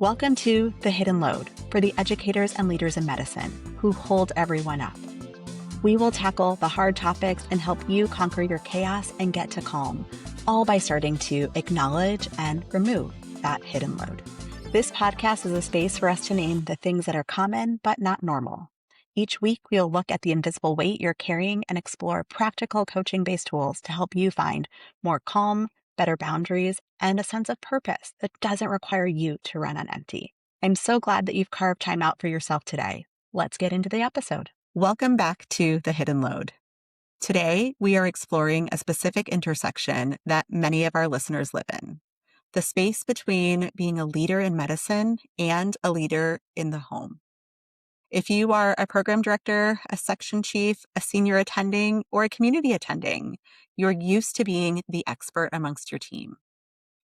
Welcome to The Hidden Load for the educators and leaders in medicine who hold everyone up. We will tackle the hard topics and help you conquer your chaos and get to calm, all by starting to acknowledge and remove that hidden load. This podcast is a space for us to name the things that are common but not normal. Each week, we'll look at the invisible weight you're carrying and explore practical coaching-based tools to help you find more calm, better boundaries, and a sense of purpose that doesn't require you to run on empty. I'm so glad that you've carved time out for yourself today. Let's get into the episode. Welcome back to The Hidden Load. Today, we are exploring a specific intersection that many of our listeners live in: the space between being a leader in medicine and a leader in the home. If you are a program director, a section chief, a senior attending, or a community attending, you're used to being the expert amongst your team.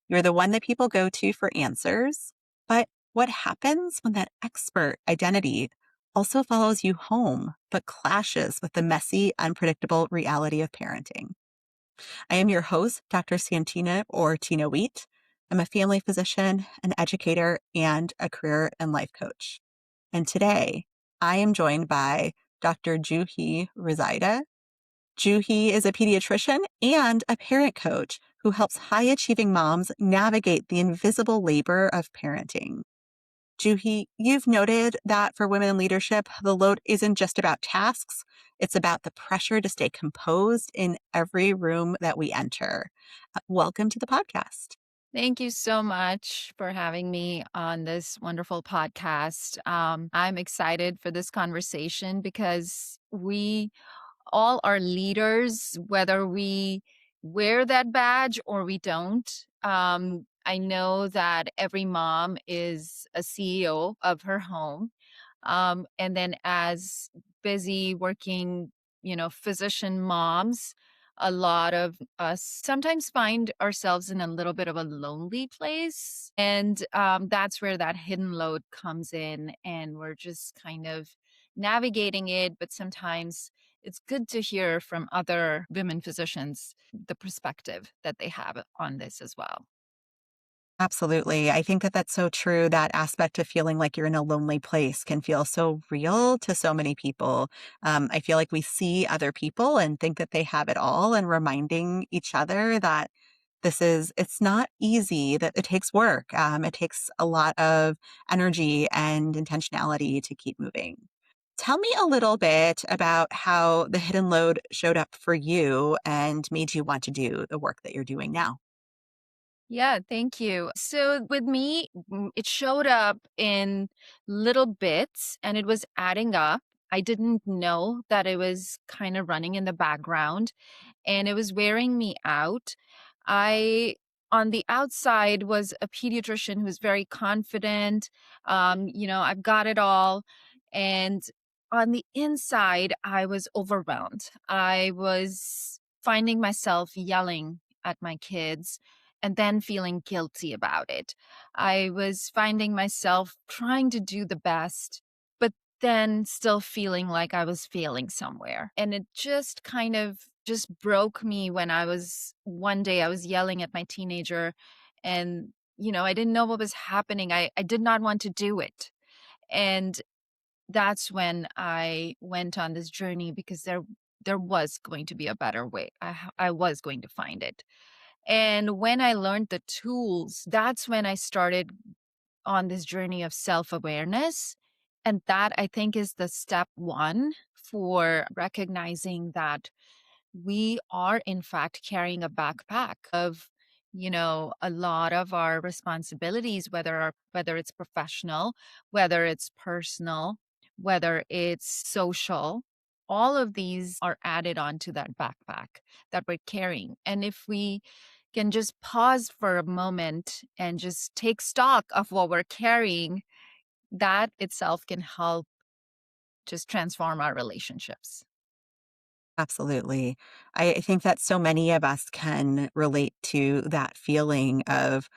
You're the one that people go to for answers. But what happens when that expert identity also follows you home, but clashes with the messy, unpredictable reality of parenting? I am your host, Dr. Santina or Tina Wheat. I'm a family physician, an educator, and a career and life coach. And today, I am joined by Dr. Juhi Raizada. Juhi is a pediatrician and a parent coach who helps high-achieving moms navigate the invisible labor of parenting. Juhi, you've noted that for women in leadership, the load isn't just about tasks. It's about the pressure to stay composed in every room that we enter. Welcome to the podcast. Thank you so much for having me on this wonderful podcast. I'm excited for this conversation because we all are leaders, whether we wear that badge or we don't. I know that every mom is a CEO of her home. And then as busy working, physician moms, a lot of us sometimes find ourselves in a little bit of a lonely place. And that's where that hidden load comes in. And we're just kind of navigating it. But sometimes it's good to hear from other women physicians the perspective that they have on this as well. Absolutely. I think that that's so true. That aspect of feeling like you're in a lonely place can feel so real to so many people. I feel like we see other people and think that they have it all, and reminding each other that it's not easy, that it takes work. It takes a lot of energy and intentionality to keep moving. Tell me a little bit about how the hidden load showed up for you and made you want to do the work that you're doing now. Yeah, thank you. So with me, it showed up in little bits and it was adding up. I didn't know that it was kind of running in the background and it was wearing me out. I, on the outside, was a pediatrician who was very confident. I've got it all. And on the inside, I was overwhelmed. I was finding myself yelling at my kids and then feeling guilty about it. I was finding myself trying to do the best, but then still feeling like I was failing somewhere. And it just kind of just broke me when one day I was yelling at my teenager and I didn't know what was happening. I did not want to do it. And that's when I went on this journey because there was going to be a better way. I was going to find it. And when I learned the tools, that's when I started on this journey of self-awareness. And that, I think, is the step one for recognizing that we are in fact carrying a backpack of a lot of our responsibilities, whether it's professional, whether it's personal, whether it's social. All of these are added onto that backpack that we're carrying. And if we can just pause for a moment and just take stock of what we're carrying, that itself can help just transform our relationships. Absolutely. I think that so many of us can relate to that feeling of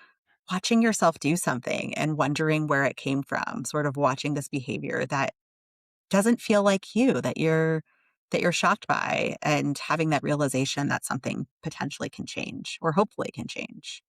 watching yourself do something and wondering where it came from, sort of watching this behavior that doesn't feel like you, that you're shocked by, and having that realization that something potentially can change or hopefully can change.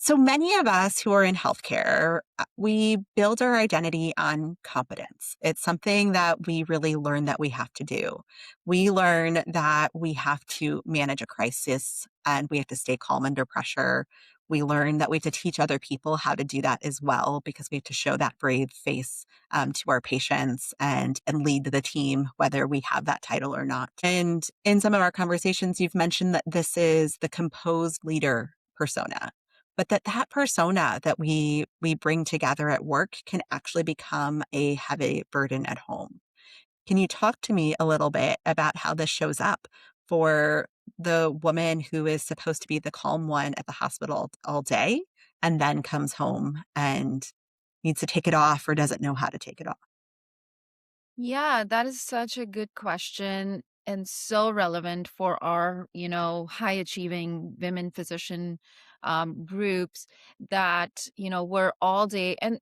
So many of us who are in healthcare, we build our identity on competence. It's something that we really learn that we have to do. We learn that we have to manage a crisis and we have to stay calm under pressure. We learn that we have to teach other people how to do that as well because we have to show that brave face to our patients and lead the team, whether we have that title or not. And in some of our conversations, you've mentioned that this is the composed leader persona, but that persona that we bring together at work can actually become a heavy burden at home. Can you talk to me a little bit about how this shows up for the woman who is supposed to be the calm one at the hospital all day and then comes home and needs to take it off or doesn't know how to take it off? Yeah, that is such a good question and so relevant for our, high achieving women physician groups that, we're all day and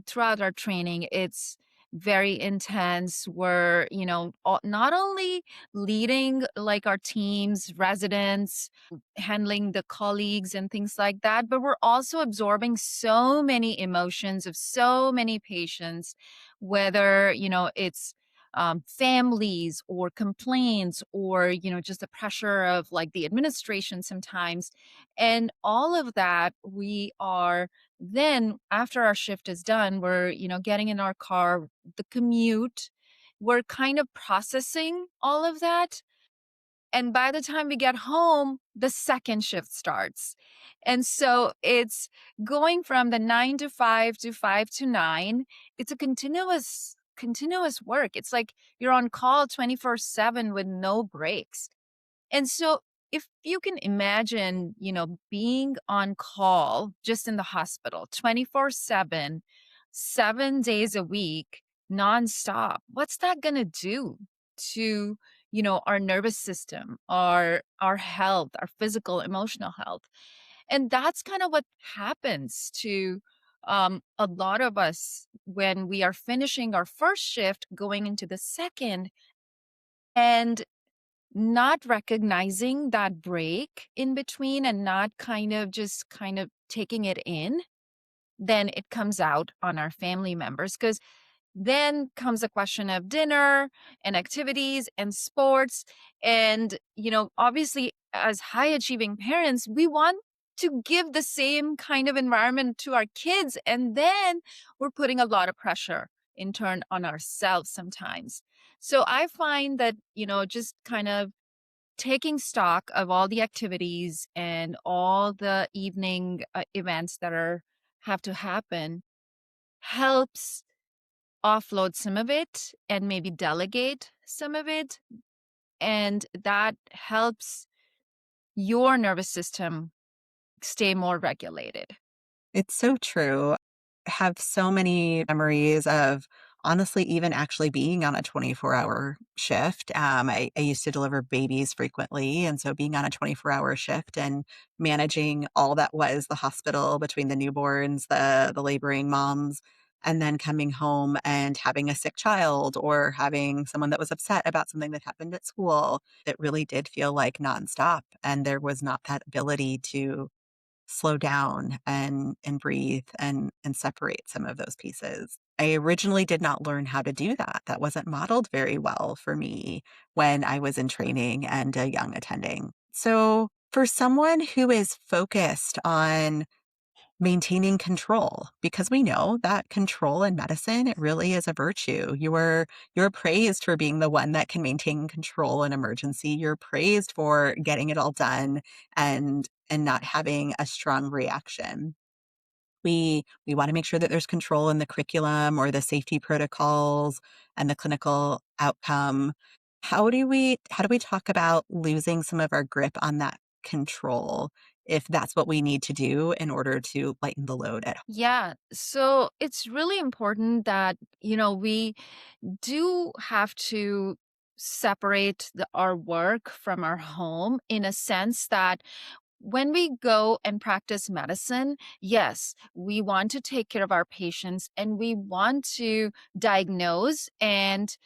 throughout our training, it's very intense. We're, not only leading like our teams, residents, handling the colleagues and things like that, but we're also absorbing so many emotions of so many patients, whether it's families or complaints or just the pressure of like the administration sometimes, and all of that. We are then, after our shift is done, we're getting in our car, the commute, we're kind of processing all of that, and by the time we get home, the second shift starts. And so it's going from the 9 to 5 to 5 to 9. It's a continuous work. It's like you're on call 24/7 with no breaks. And so if you can imagine, being on call just in the hospital 24/7, 7 days a week, nonstop, what's that going to do to, our nervous system, our health, our physical, emotional health? And that's kind of what happens to a lot of us when we are finishing our first shift, going into the second, and not recognizing that break in between and not kind of taking it in, then it comes out on our family members. Because then comes a question of dinner and activities and sports. And, obviously, as high achieving parents, we want to give the same kind of environment to our kids. And then we're putting a lot of pressure in turn on ourselves sometimes. So I find that, just kind of taking stock of all the activities and all the evening events that are have to happen helps offload some of it and maybe delegate some of it, and that helps your nervous system stay more regulated. It's so true. I have so many memories of honestly even actually being on a 24-hour shift. I used to deliver babies frequently, and so being on a 24-hour shift and managing all that was the hospital between the newborns, the laboring moms, and then coming home and having a sick child or having someone that was upset about something that happened at school. It really did feel like nonstop, and there was not that ability to slow down and breathe and separate some of those pieces. I originally did not learn how to do that. That wasn't modeled very well for me when I was in training and a young attending. So, for someone who is focused on maintaining control, because we know that control in medicine, it really is a virtue. You're praised for being the one that can maintain control in emergency. You're praised for getting it all done and not having a strong reaction. We want to make sure that there's control in the curriculum or the safety protocols and the clinical outcome. How do we talk about losing some of our grip on that control if that's what we need to do in order to lighten the load at home? Yeah, so it's really important that we do have to separate our work from our home, in a sense that when we go and practice medicine, yes, we want to take care of our patients and we want to diagnose and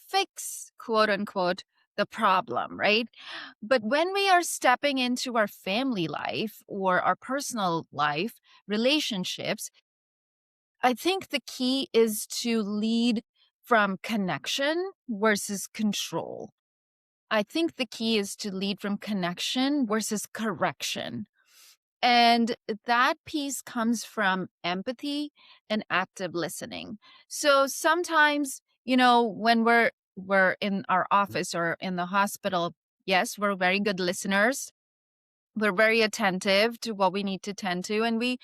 fix, quote unquote, the problem, right? But when we are stepping into our family life or our personal life, relationships, I think the key is to lead from connection versus control. I think the key is to lead from connection versus correction. And that piece comes from empathy and active listening. So sometimes, when we're in our office or in the hospital, yes, we're very good listeners. We're very attentive to what we need to tend to, and we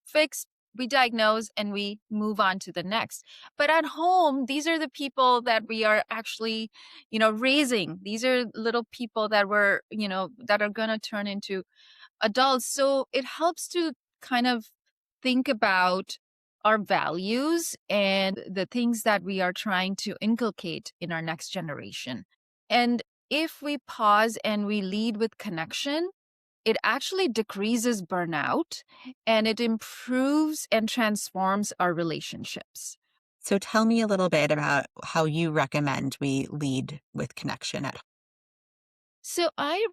fix, we diagnose, and we move on to the next. But at home, these are the people that we are actually, raising. These are little people that that are going to turn into adults. So it helps to kind of think about our values and the things that we are trying to inculcate in our next generation. And if we pause and we lead with connection, it actually decreases burnout and it improves and transforms our relationships. So tell me a little bit about how you recommend we lead with connection at home. So I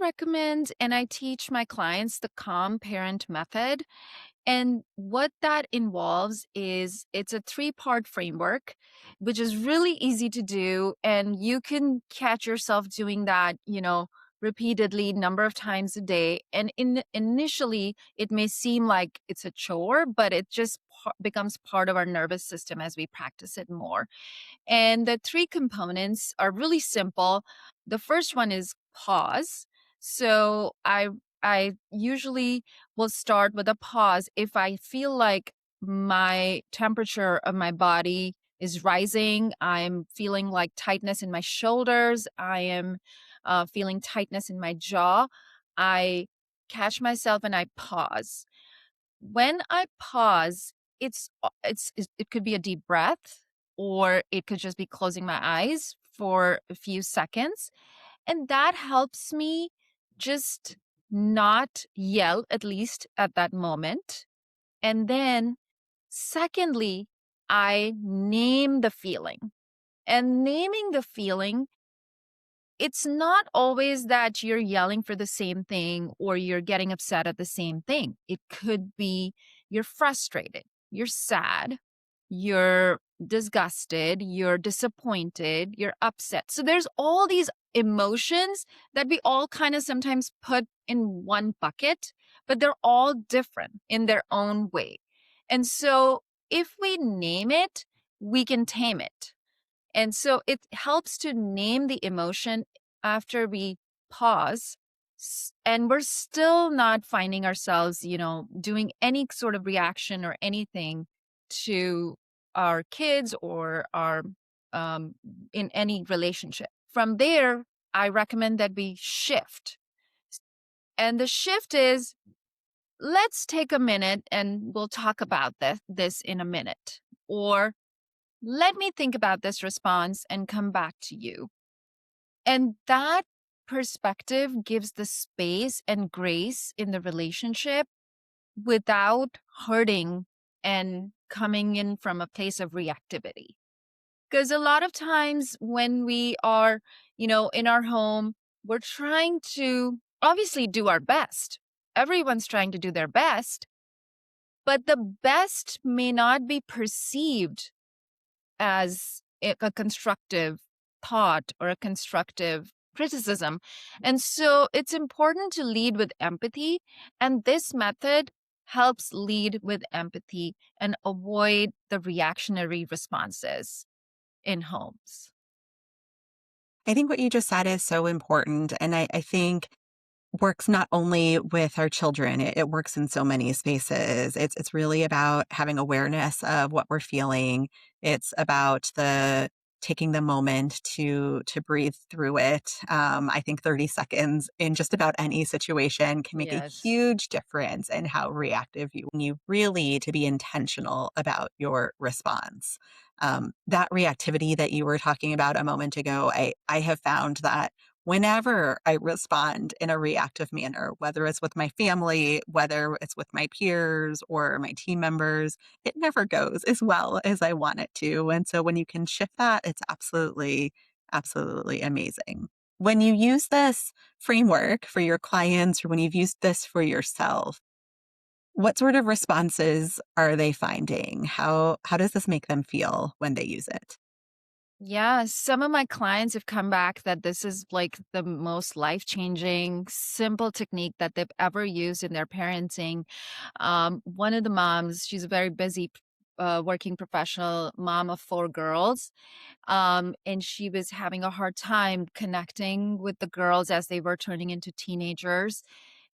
recommend and I teach my clients the calm parent method. And what that involves is it's a three-part framework, which is really easy to do. And you can catch yourself doing that, repeatedly, number of times a day. And initially, it may seem like it's a chore, but it just becomes part of our nervous system as we practice it more. And the three components are really simple. The first one is pause. So I usually will start with a pause if I feel like my temperature of my body is rising. I'm feeling like tightness in my shoulders. I am feeling tightness in my jaw. I catch myself and I pause. When I pause, it could be a deep breath, or it could just be closing my eyes for a few seconds, and that helps me just not yell, at least at that moment. And then secondly, I name the feeling. And naming the feeling, it's not always that you're yelling for the same thing or you're getting upset at the same thing. It could be you're frustrated, you're sad, you're disgusted, you're disappointed, you're upset. So there's all these emotions that we all kind of sometimes put in one bucket, but they're all different in their own way. And so if we name it, we can tame it. And so it helps to name the emotion after we pause. And we're still not finding ourselves, doing any sort of reaction or anything to our kids or our um, in any relationship. From there, I recommend that we shift. And the shift is, let's take a minute and we'll talk about this in a minute. Or let me think about this response and come back to you. And that perspective gives the space and grace in the relationship without hurting and coming in from a place of reactivity. Because a lot of times when we are, in our home, we're trying to obviously do our best. Everyone's trying to do their best, but the best may not be perceived as a constructive thought or a constructive criticism. And so it's important to lead with empathy. And this method helps lead with empathy and avoid the reactionary responses in homes. I think what you just said is so important. And I think works not only with our children, it works in so many spaces. It's really about having awareness of what we're feeling. It's about the taking the moment to breathe through it. I think 30 seconds in just about any situation can make a Yes. huge difference in how reactive you really to be intentional about your response. That reactivity that you were talking about a moment ago, I have found that whenever I respond in a reactive manner, whether it's with my family, whether it's with my peers or my team members, it never goes as well as I want it to. And so when you can shift that, it's absolutely Absolutely amazing. When you use this framework for your clients or when you've used this for yourself, what sort of responses are they finding? How does this make them feel when they use it? Yeah, some of my clients have come back that this is like the most life-changing, simple technique that they've ever used in their parenting. One of the moms, she's a very busy working professional mom of 4 girls. And she was having a hard time connecting with the girls as they were turning into teenagers.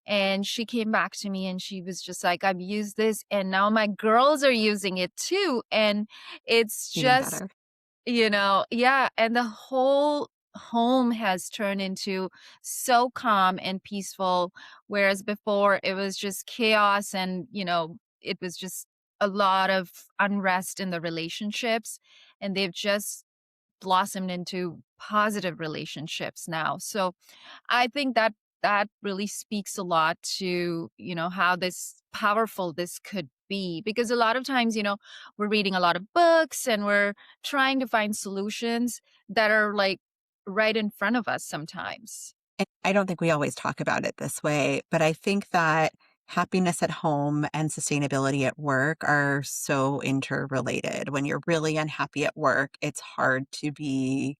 And she came back to me and she was just like, I've used this and now my girls are using it too. And it's Even just, better. yeah. And the whole home has turned into so calm and peaceful. Whereas before it was just chaos and, it was just a lot of unrest in the relationships. And they've just blossomed into positive relationships now. So I think that that really speaks a lot to, how this powerful this could be because a lot of times, we're reading a lot of books and we're trying to find solutions that are like right in front of us sometimes. And I don't think we always talk about it this way, but I think that happiness at home and sustainability at work are so interrelated. When you're really unhappy at work, it's hard to be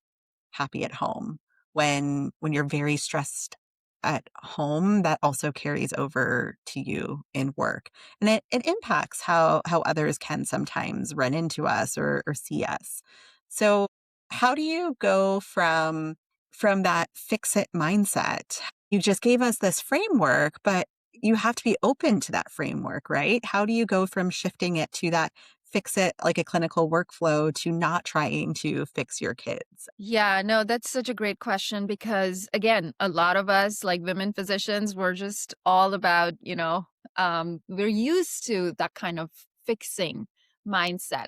happy at home. When you're very stressed at home, that also carries over to you in work. And it impacts how others can sometimes run into us or see us. So how do you go from that fix it mindset? You just gave us this framework, but you have to be open to that framework, right? How do you go from shifting it to that fix it like a clinical workflow to not trying to fix your kids? Yeah, no, that's such a great question because again, a lot of us like women physicians, we're just all about, we're used to that kind of fixing mindset.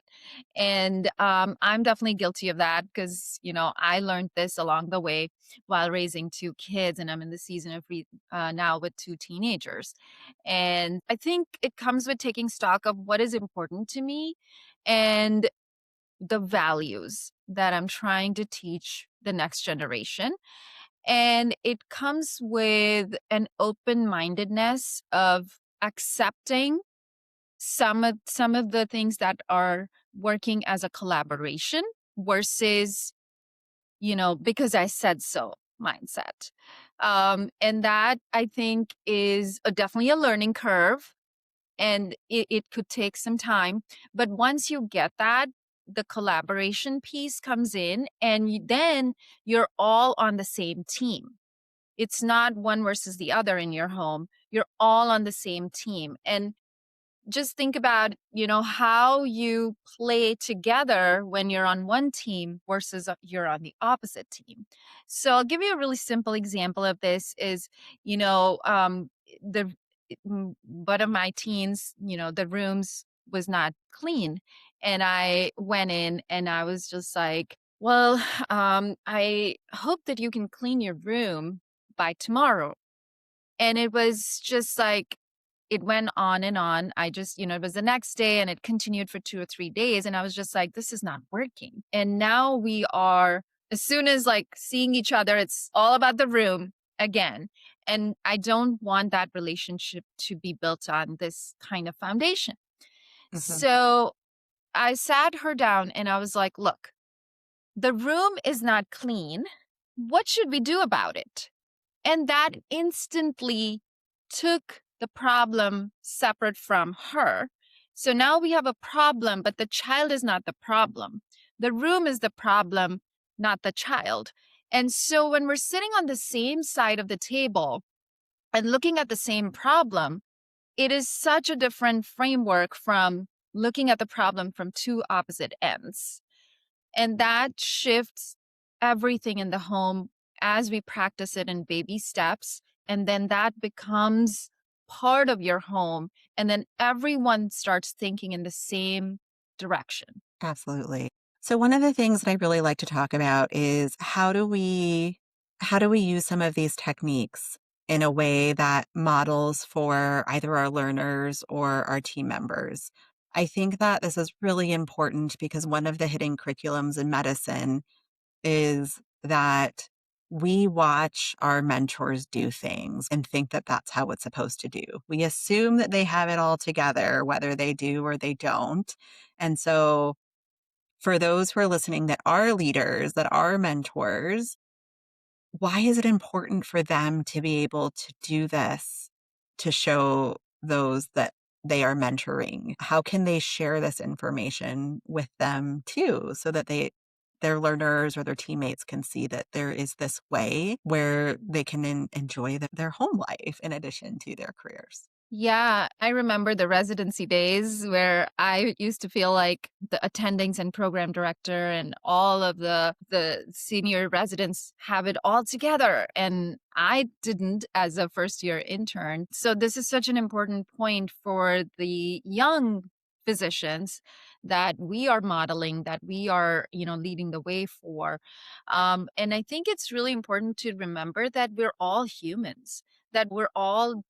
And I'm definitely guilty of that because, I learned this along the way while raising 2 kids and I'm in the season of now with 2 teenagers. And I think it comes with taking stock of what is important to me and the values that I'm trying to teach the next generation. And it comes with an open mindedness of accepting some of the things that are working as a collaboration versus, because I said so mindset. And that I think is definitely a learning curve and it could take some time. But once you get that, the collaboration piece comes in, and then you're all on the same team. It's not one versus the other in your home. You're all on the same team. And just think about, how you play together when you're on one team versus you're on the opposite team. So I'll give you a really simple example of this is, the one of my teens, the rooms was not clean. And I went in and I was just like, well, I hope that you can clean your room by tomorrow. And it was just like, it went on and on. I just, it was the next day and it continued for 2 or 3 days. And I was just like, this is not working. And now we are, as soon as like seeing each other, it's all about the room again. And I don't want that relationship to be built on this kind of foundation. Mhm. So I sat her down and I was like, look, the room is not clean. What should we do about it? And that instantly took the problem separate from her. So now we have a problem, but the child is not the problem. The room is the problem, not the child. And so when we're sitting on the same side of the table and looking at the same problem, it is such a different framework from looking at the problem from two opposite ends. And that shifts everything in the home as we practice it in baby steps. And then that becomes part of your home. And then everyone starts thinking in the same direction. Absolutely. So one of the things that I really like to talk about is how do we use some of these techniques in a way that models for either our learners or our team members? I think that this is really important because one of the hidden curriculums in medicine is that we watch our mentors do things and think that that's how it's supposed to do. We assume that they have it all together, whether they do or they don't. And so, for those who are listening that are leaders, that are mentors, why is it important for them to be able to do this to show those that they are mentoring? How can they share this information with them too, so that their learners or their teammates can see that there is this way where they can enjoy their home life in addition to their careers? Yeah, I remember the residency days where I used to feel like the attendings and program director and all of the senior residents have it all together, and I didn't as a first year intern. So this is such an important point for the young physicians that we are modeling, that we are, leading the way for. And I think it's really important to remember that we're all humans, that we're all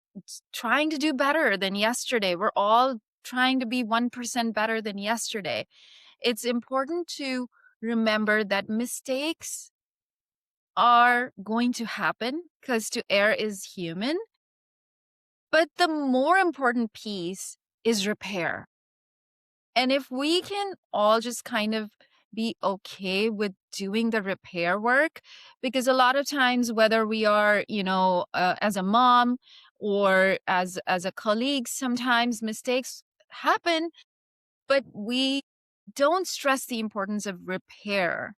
trying to do better than yesterday. We're all trying to be 1% better than yesterday. It's important to remember that mistakes are going to happen because to err is human. But the more important piece is repair. And if we can all just kind of be okay with doing the repair work, because a lot of times, whether we are, as a mom or as a colleague, sometimes mistakes happen, but we don't stress the importance of repair.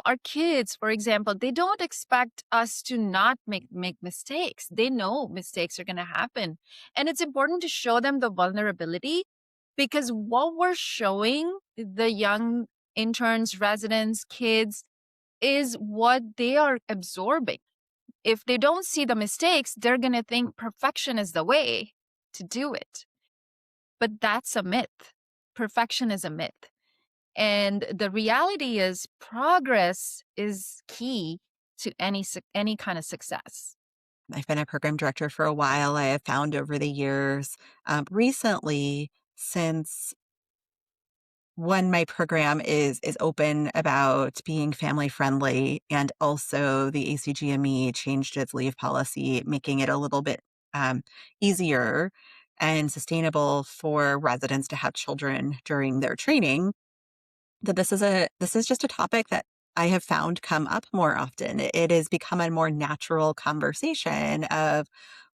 Our kids, for example, they don't expect us to not make mistakes. They know mistakes are going to happen. And it's important to show them the vulnerability, because what we're showing the young interns, residents, kids is what they are absorbing. If they don't see the mistakes, they're going to think perfection is the way to do it. But that's a myth. Perfection is a myth. And the reality is progress is key to any kind of success. I've been a program director for a while. I have found over the years, recently, since when my program is open about being family friendly, and also the ACGME changed its leave policy, making it a little bit easier and sustainable for residents to have children during their training, that this is just a topic that I have found come up more often. It has become a more natural conversation of,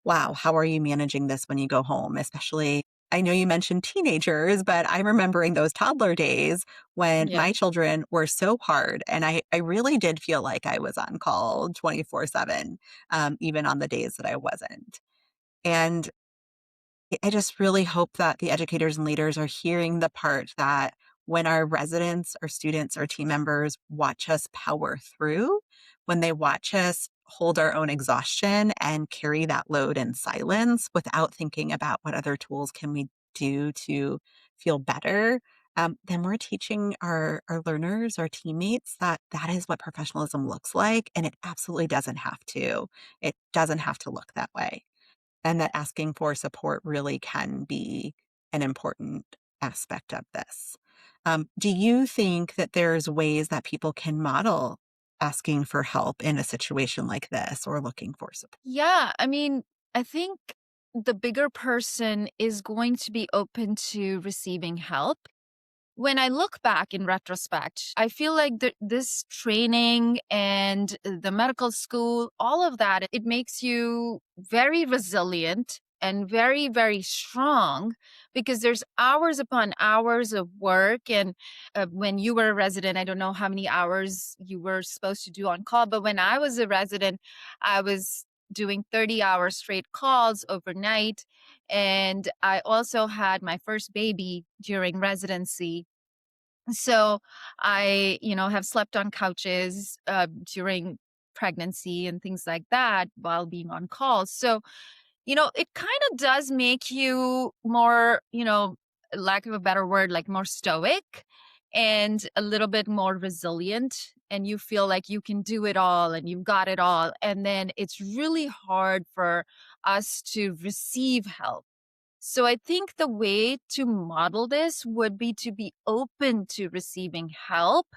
wow, how are you managing this when you go home? Especially, I know you mentioned teenagers, but I'm remembering those toddler days when Yeah. my children were so hard. And I really did feel like I was on call 24/7, even on the days that I wasn't. And I just really hope that the educators and leaders are hearing the part that when our residents or students or team members watch us power through, when they watch us hold our own exhaustion and carry that load in silence without thinking about what other tools can we do to feel better, then we're teaching our learners, our teammates, that that is what professionalism looks like. And it absolutely doesn't have to. It doesn't have to look that way, and that asking for support really can be an important aspect of this. Do you think that there's ways that people can model asking for help in a situation like this or looking for support? Yeah, I mean, I think the bigger person is going to be open to receiving help. When I look back in retrospect, I feel like this training and the medical school, all of that, it makes you very resilient and very, very strong, because there's hours upon hours of work. And when you were a resident, I don't know how many hours you were supposed to do on call, but when I was a resident, I was doing 30-hour straight calls overnight. And I also had my first baby during residency. So I, have slept on couches during pregnancy and things like that while being on calls. So, it kind of does make you more, lack of a better word, like more stoic and a little bit more resilient. And you feel like you can do it all and you've got it all. And then it's really hard for us to receive help. So I think the way to model this would be to be open to receiving help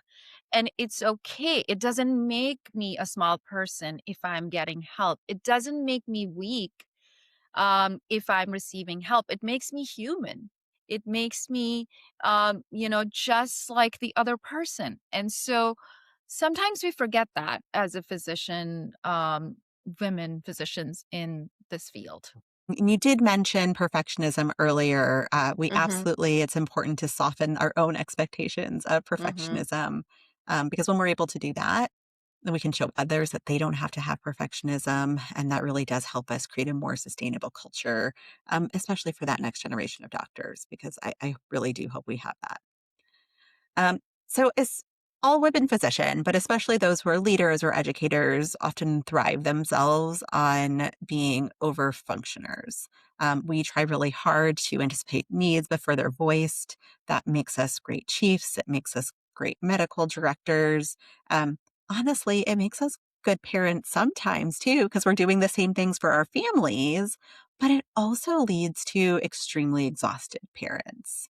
And it's okay. It doesn't make me a small person if I'm getting help. It doesn't make me weak if I'm receiving help. It makes me human. It makes me, just like the other person. And so sometimes we forget that as a physician, women physicians in this field. And you did mention perfectionism earlier. We Hmm. absolutely, it's important to soften our own expectations of Hmm. perfectionism, because when we're able to do that, then we can show others that they don't have to have perfectionism. And that really does help us create a more sustainable culture, especially for that next generation of doctors, because I really do hope we have that. Um, so, as all women physician, but especially those who are leaders or educators, often thrive themselves on being over functioners. We try really hard to anticipate needs before they're voiced. That makes us great chiefs. It makes us great medical directors. Um, Honestly, it makes us good parents sometimes too, because we're doing the same things for our families, but it also leads to extremely exhausted parents.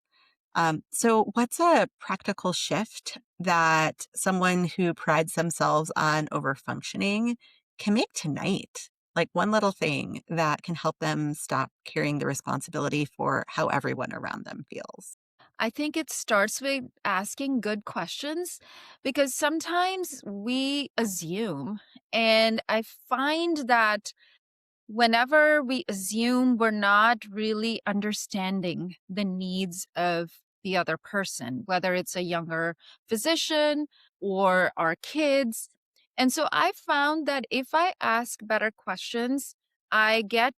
So, what's a practical shift that someone who prides themselves on overfunctioning can make tonight? Like one little thing that can help them stop carrying the responsibility for how everyone around them feels. I think it starts with asking good questions because sometimes we assume, and I find that whenever we assume, we're not really understanding the needs of the other person, whether it's a younger physician or our kids. And so I found that if I ask better questions, I get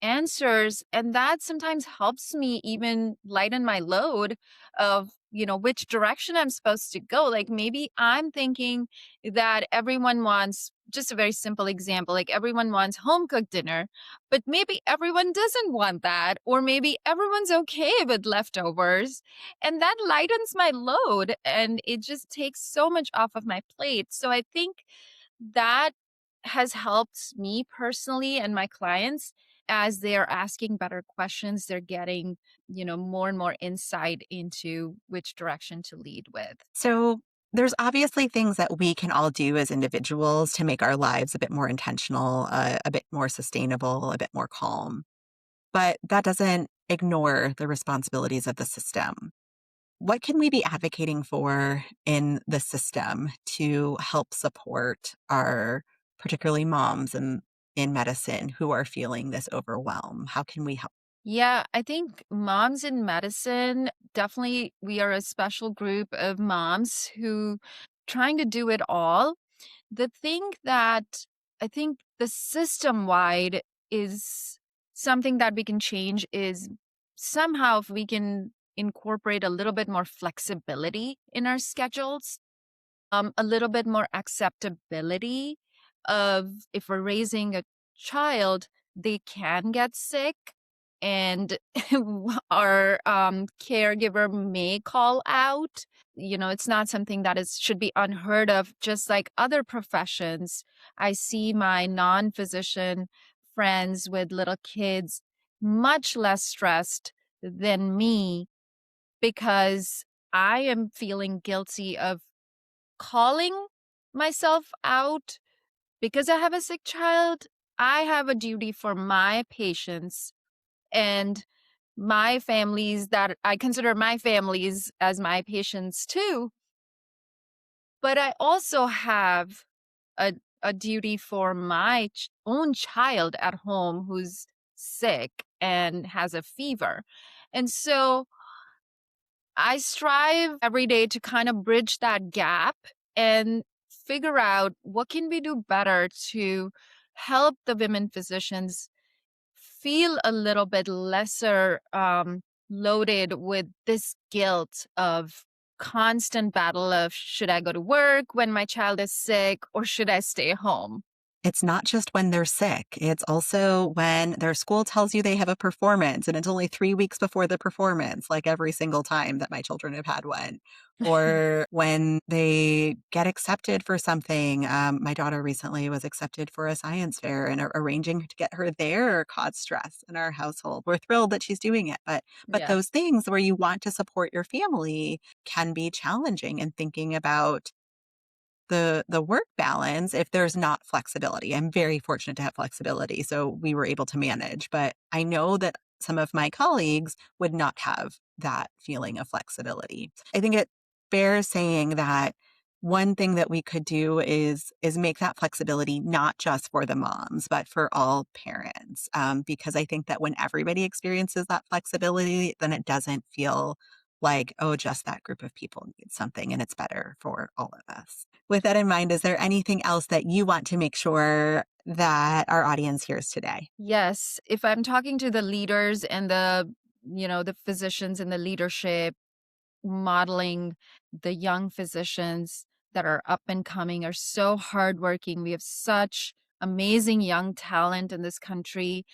answers, and that sometimes helps me even lighten my load of, which direction I'm supposed to go. Like maybe I'm thinking that everyone wants, just a very simple example, like everyone wants home cooked dinner, but maybe everyone doesn't want that, or maybe everyone's okay with leftovers. And that lightens my load and it just takes so much off of my plate. So I think that has helped me personally and my clients as they are asking better questions. They're getting, more and more insight into which direction to lead with. So, there's obviously things that we can all do as individuals to make our lives a bit more intentional, a bit more sustainable, a bit more calm. But that doesn't ignore the responsibilities of the system. What can we be advocating for in the system to help support our, particularly moms in medicine who are feeling this overwhelm? How can we help? Yeah, I think moms in medicine, definitely, we are a special group of moms who trying to do it all. The thing that I think the system wide is something that we can change is somehow if we can incorporate a little bit more flexibility in our schedules, a little bit more acceptability of if we're raising a child, they can get sick and our caregiver may call out. It's not something that is should be unheard of, just like other professions. I see my non-physician friends with little kids much less stressed than me because I am feeling guilty of calling myself out because I have a sick child. I have a duty for my patients and my families that I consider my families as my patients too. But I also have a, a duty for my own child at home who's sick and has a fever. And so I strive every day to kind of bridge that gap and figure out what can we do better to help the women physicians feel a little bit lesser loaded with this guilt of constant battle of should I go to work when my child is sick or should I stay home? It's not just when they're sick. It's also when their school tells you they have a performance and it's only 3 weeks before the performance, like every single time that my children have had one. Or when they get accepted for something. My daughter recently was accepted for a science fair, and arranging to get her there caused stress in our household. We're thrilled that she's doing it, but Yeah. those things where you want to support your family can be challenging, and thinking about the work balance if there's not flexibility. I'm very fortunate to have flexibility, so we were able to manage. But I know that some of my colleagues would not have that feeling of flexibility. I think it bears saying that one thing that we could do is make that flexibility not just for the moms, but for all parents. Because I think that when everybody experiences that flexibility, then it doesn't feel like, oh, just that group of people needs something and it's better for all of us. With that in mind, is there anything else that you want to make sure that our audience hears today? Yes, if I'm talking to the leaders and the physicians and the leadership modeling, the young physicians that are up and coming are so hardworking. We have such amazing young talent in this country.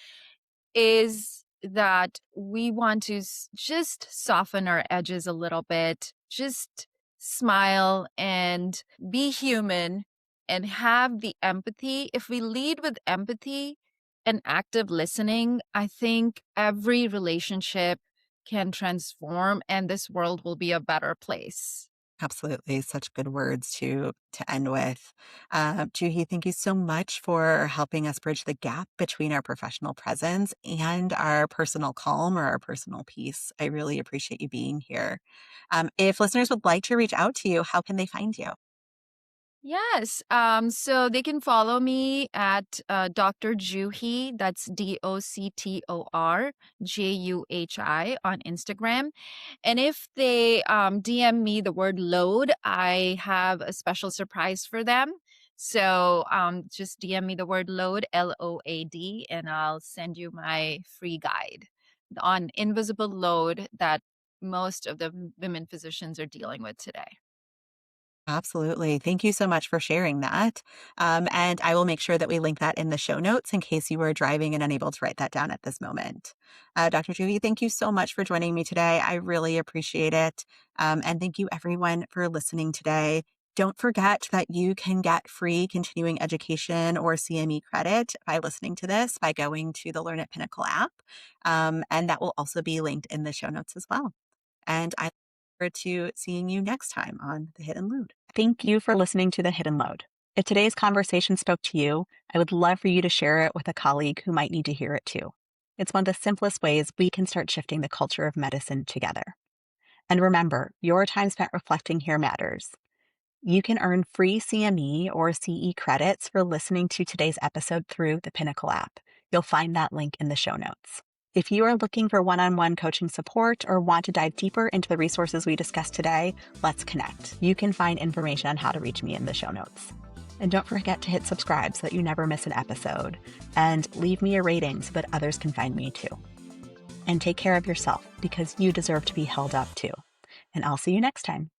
Is that we want to just soften our edges a little bit, just smile and be human and have the empathy. If we lead with empathy and active listening, I think every relationship can transform and this world will be a better place. Absolutely. Such good words to end with. Juhi, thank you so much for helping us bridge the gap between our professional presence and our personal calm or our personal peace. I really appreciate you being here. If listeners would like to reach out to you, how can they find you? Yes. So they can follow me at Dr. Juhi, that's DoctorJuhi on Instagram. And if they DM me the word load, I have a special surprise for them. So just DM me the word load, LOAD, and I'll send you my free guide on invisible load that most of the women physicians are dealing with today. Absolutely. Thank you so much for sharing that. And I will make sure that we link that in the show notes in case you were driving and unable to write that down at this moment. Dr. Juhi, thank you so much for joining me today. I really appreciate it. And thank you, everyone, for listening today. Don't forget that you can get free continuing education or CME credit by listening to this by going to the Learn at Pinnacle app. And that will also be linked in the show notes as well. And I look forward to seeing you next time on The Hidden Load. Thank you for listening to The Hidden Load. If today's conversation spoke to you, I would love for you to share it with a colleague who might need to hear it too. It's one of the simplest ways we can start shifting the culture of medicine together. And remember, your time spent reflecting here matters. You can earn free CME or CE credits for listening to today's episode through the Pinnacle app. You'll find that link in the show notes. If you are looking for one-on-one coaching support or want to dive deeper into the resources we discussed today, let's connect. You can find information on how to reach me in the show notes. And don't forget to hit subscribe so that you never miss an episode. And leave me a rating so that others can find me too. And take care of yourself because you deserve to be held up too. And I'll see you next time.